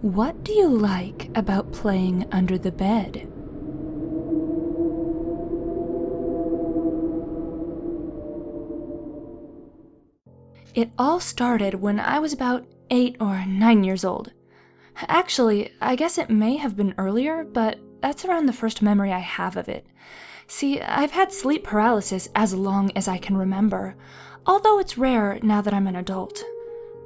What do you like about playing under the bed? It all started when I was about 8 or 9 years old. Actually, I guess it may have been earlier, but that's around the first memory I have of it. See, I've had sleep paralysis as long as I can remember, although it's rare now that I'm an adult.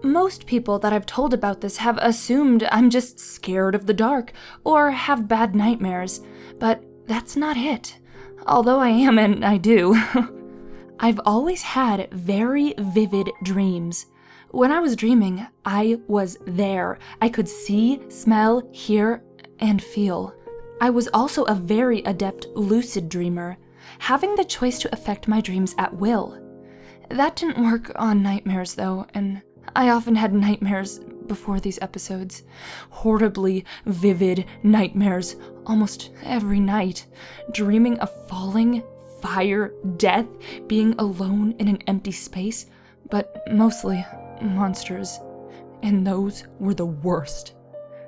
Most people that I've told about this have assumed I'm just scared of the dark or have bad nightmares, but that's not it. Although I am and I do. I've always had very vivid dreams. When I was dreaming, I was there. I could see, smell, hear, and feel. I was also a very adept lucid dreamer, having the choice to affect my dreams at will. That didn't work on nightmares though, and I often had nightmares before these episodes. Horribly vivid nightmares almost every night, dreaming of falling, fire, death, being alone in an empty space, but mostly monsters. And those were the worst.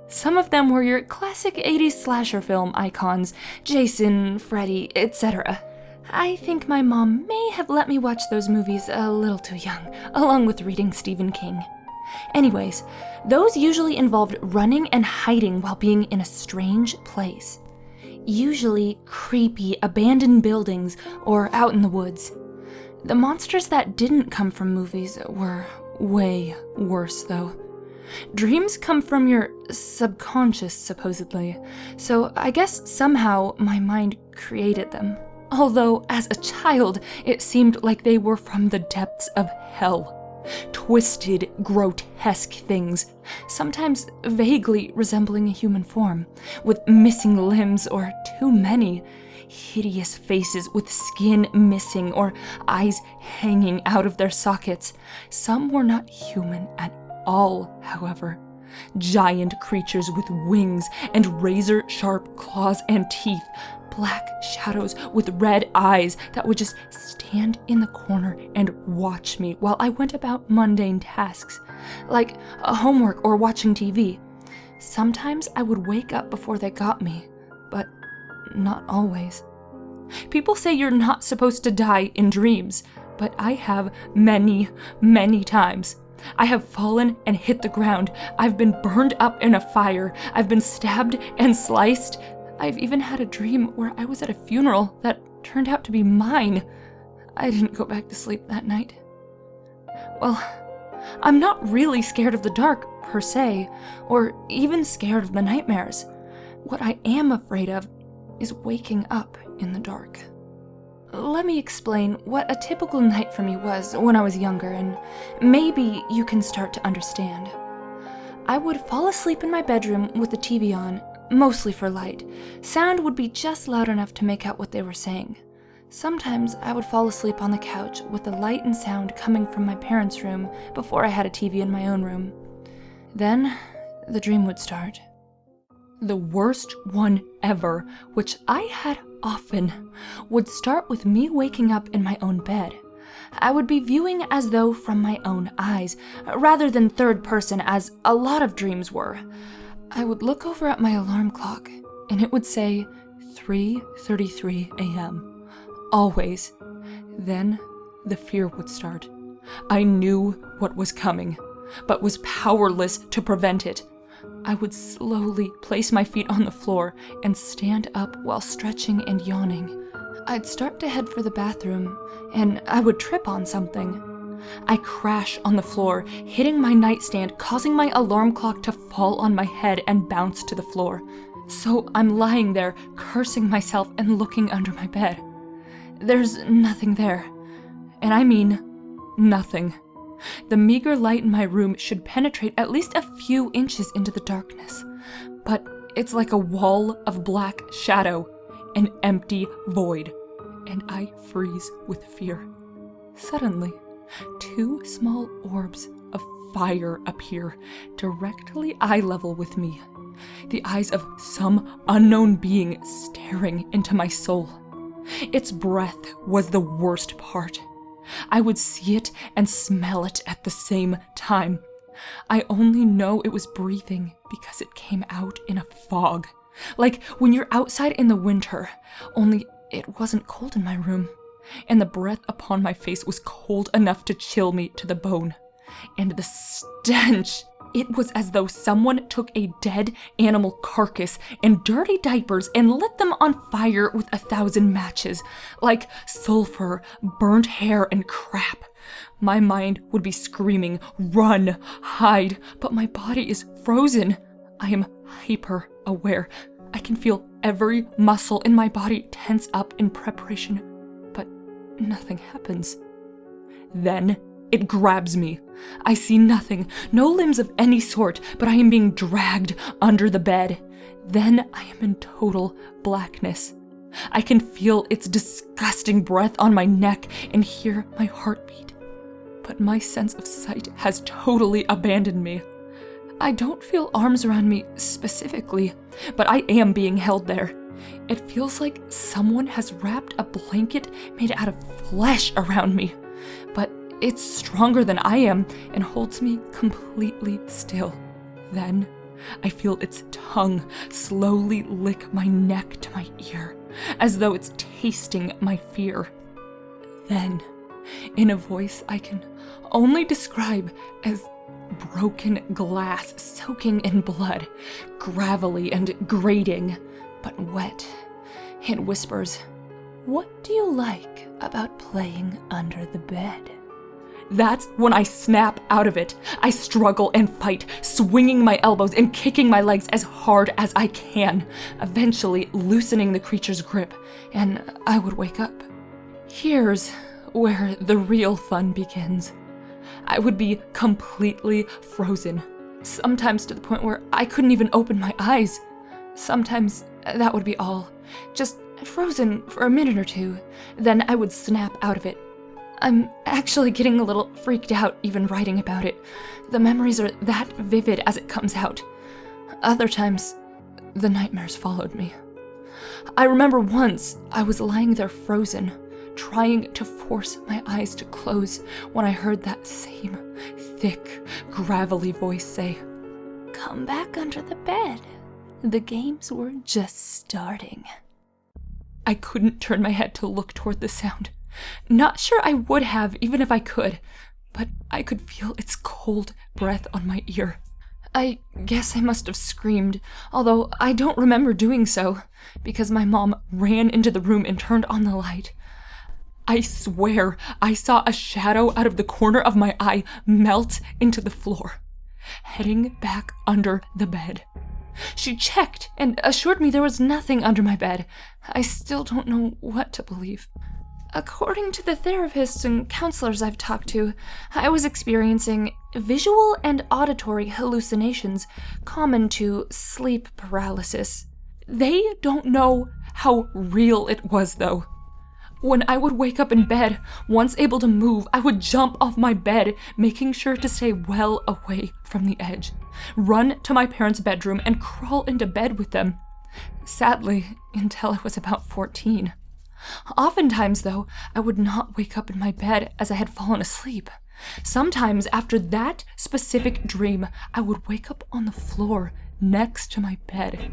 Some of them were your classic 80s slasher film icons, Jason, Freddy, etc. I think my mom may have let me watch those movies a little too young, along with reading Stephen King. Anyways, those usually involved running and hiding while being in a strange place. Usually creepy, abandoned buildings or out in the woods. The monsters that didn't come from movies were way worse, though. Dreams come from your subconscious, supposedly, so I guess somehow my mind created them. Although, as a child, it seemed like they were from the depths of hell. Twisted, grotesque things, sometimes vaguely resembling a human form, with missing limbs or too many, hideous faces with skin missing or eyes hanging out of their sockets. Some were not human at all, however. Giant creatures with wings and razor-sharp claws and teeth, black shadows with red eyes that would just stand in the corner and watch me while I went about mundane tasks, like homework or watching TV. Sometimes I would wake up before they got me, but not always. People say you're not supposed to die in dreams, but I have many, many times. I have fallen and hit the ground. I've been burned up in a fire. I've been stabbed and sliced. I've even had a dream where I was at a funeral that turned out to be mine. I didn't go back to sleep that night. Well, I'm not really scared of the dark, per se, or even scared of the nightmares. What I am afraid of is waking up in the dark. Let me explain what a typical night for me was when I was younger, and maybe you can start to understand. I would fall asleep in my bedroom with the TV on, mostly for light. Sound would be just loud enough to make out what they were saying. Sometimes I would fall asleep on the couch with the light and sound coming from my parents' room before I had a TV in my own room. Then the dream would start. The worst one ever, which I had often, would start with me waking up in my own bed. I would be viewing as though from my own eyes, rather than third person as a lot of dreams were. I would look over at my alarm clock, and it would say 3:33 a.m. Always. Then the fear would start. I knew what was coming, but was powerless to prevent it. I would slowly place my feet on the floor and stand up while stretching and yawning. I'd start to head for the bathroom, and I would trip on something. I crash on the floor, hitting my nightstand, causing my alarm clock to fall on my head and bounce to the floor. So I'm lying there, cursing myself and looking under my bed. There's nothing there. And I mean nothing. The meager light in my room should penetrate at least a few inches into the darkness. But it's like a wall of black shadow, an empty void, and I freeze with fear. Suddenly, 2 small orbs of fire appear, directly eye level with me. The eyes of some unknown being staring into my soul. Its breath was the worst part. I would see it and smell it at the same time. I only know it was breathing because it came out in a fog. Like when you're outside in the winter, only it wasn't cold in my room. And the breath upon my face was cold enough to chill me to the bone. And the stench! It was as though someone took a dead animal carcass and dirty diapers and lit them on fire with 1,000 matches, like sulfur, burnt hair, and crap. My mind would be screaming, run, hide, but my body is frozen. I am hyper aware. I can feel every muscle in my body tense up in preparation, but nothing happens. Then it grabs me. I see nothing, no limbs of any sort, but I am being dragged under the bed. Then I am in total blackness. I can feel its disgusting breath on my neck and hear my heartbeat. But my sense of sight has totally abandoned me. I don't feel arms around me specifically, but I am being held there. It feels like someone has wrapped a blanket made out of flesh around me, but it's stronger than I am and holds me completely still. Then I feel its tongue slowly lick my neck to my ear, as though it's tasting my fear. Then, in a voice I can only describe as broken glass soaking in blood, gravelly and grating, but wet, it whispers, "What do you like about playing under the bed?" That's when I snap out of it. I struggle and fight, swinging my elbows and kicking my legs as hard as I can, eventually loosening the creature's grip, and I would wake up. Here's where the real fun begins. I would be completely frozen, sometimes to the point where I couldn't even open my eyes. Sometimes that would be all, just frozen for a minute or two, then I would snap out of it. I'm actually getting a little freaked out even writing about it. The memories are that vivid as it comes out. Other times, the nightmares followed me. I remember once I was lying there frozen, trying to force my eyes to close when I heard that same thick, gravelly voice say, "Come back under the bed. The games were just starting." I couldn't turn my head to look toward the sound. Not sure I would have, even if I could, but I could feel its cold breath on my ear. I guess I must have screamed, although I don't remember doing so, because my mom ran into the room and turned on the light. I swear I saw a shadow out of the corner of my eye melt into the floor, heading back under the bed. She checked and assured me there was nothing under my bed. I still don't know what to believe. According to the therapists and counselors I've talked to, I was experiencing visual and auditory hallucinations common to sleep paralysis. They don't know how real it was, though. When I would wake up in bed, once able to move, I would jump off my bed, making sure to stay well away from the edge, run to my parents' bedroom, and crawl into bed with them. Sadly, until I was about 14. Oftentimes, though, I would not wake up in my bed as I had fallen asleep. Sometimes, after that specific dream, I would wake up on the floor next to my bed,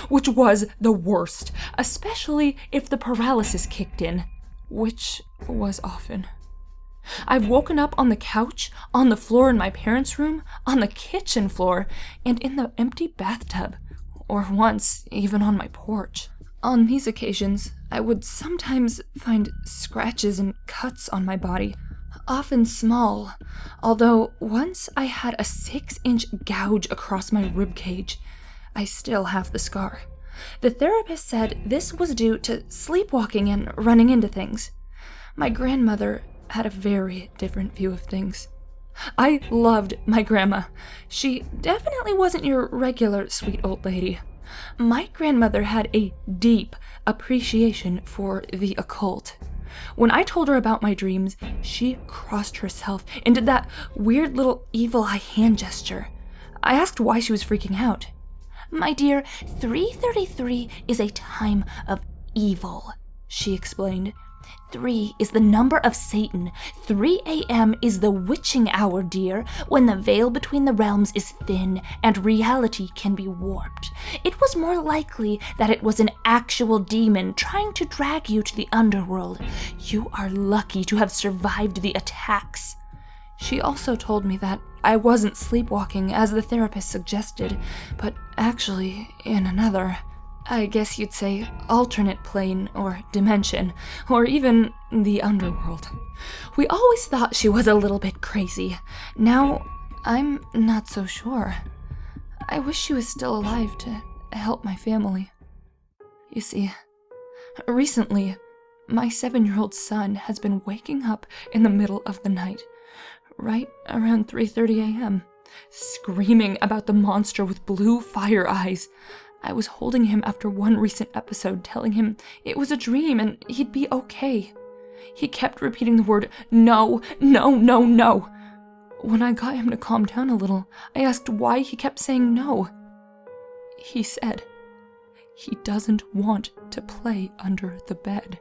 which was the worst, especially if the paralysis kicked in, which was often. I've woken up on the couch, on the floor in my parents' room, on the kitchen floor, and in the empty bathtub, or once even on my porch. On these occasions, I would sometimes find scratches and cuts on my body, often small, although once I had a 6-inch gouge across my ribcage. I still have the scar. The therapist said this was due to sleepwalking and running into things. My grandmother had a very different view of things. I loved my grandma. She definitely wasn't your regular sweet old lady. My grandmother had a deep appreciation for the occult. When I told her about my dreams, she crossed herself and did that weird little evil eye hand gesture. I asked why she was freaking out. "My dear, 333 is a time of evil," she explained. 3 is the number of Satan. 3 a.m. is the witching hour, dear, when the veil between the realms is thin and reality can be warped. It was more likely that it was an actual demon trying to drag you to the underworld. You are lucky to have survived the attacks. She also told me that I wasn't sleepwalking as the therapist suggested, but actually in another, I guess you'd say, alternate plane or dimension, or even the underworld. We always thought she was a little bit crazy. Now, I'm not so sure. I wish she was still alive to help my family. You see, recently, my 7-year-old son has been waking up in the middle of the night, right around 3:30 a.m., screaming about the monster with blue fire eyes. I was holding him after one recent episode, telling him it was a dream and he'd be okay. He kept repeating the word, no, no, no, no. When I got him to calm down a little, I asked why he kept saying no. He said he doesn't want to play under the bed.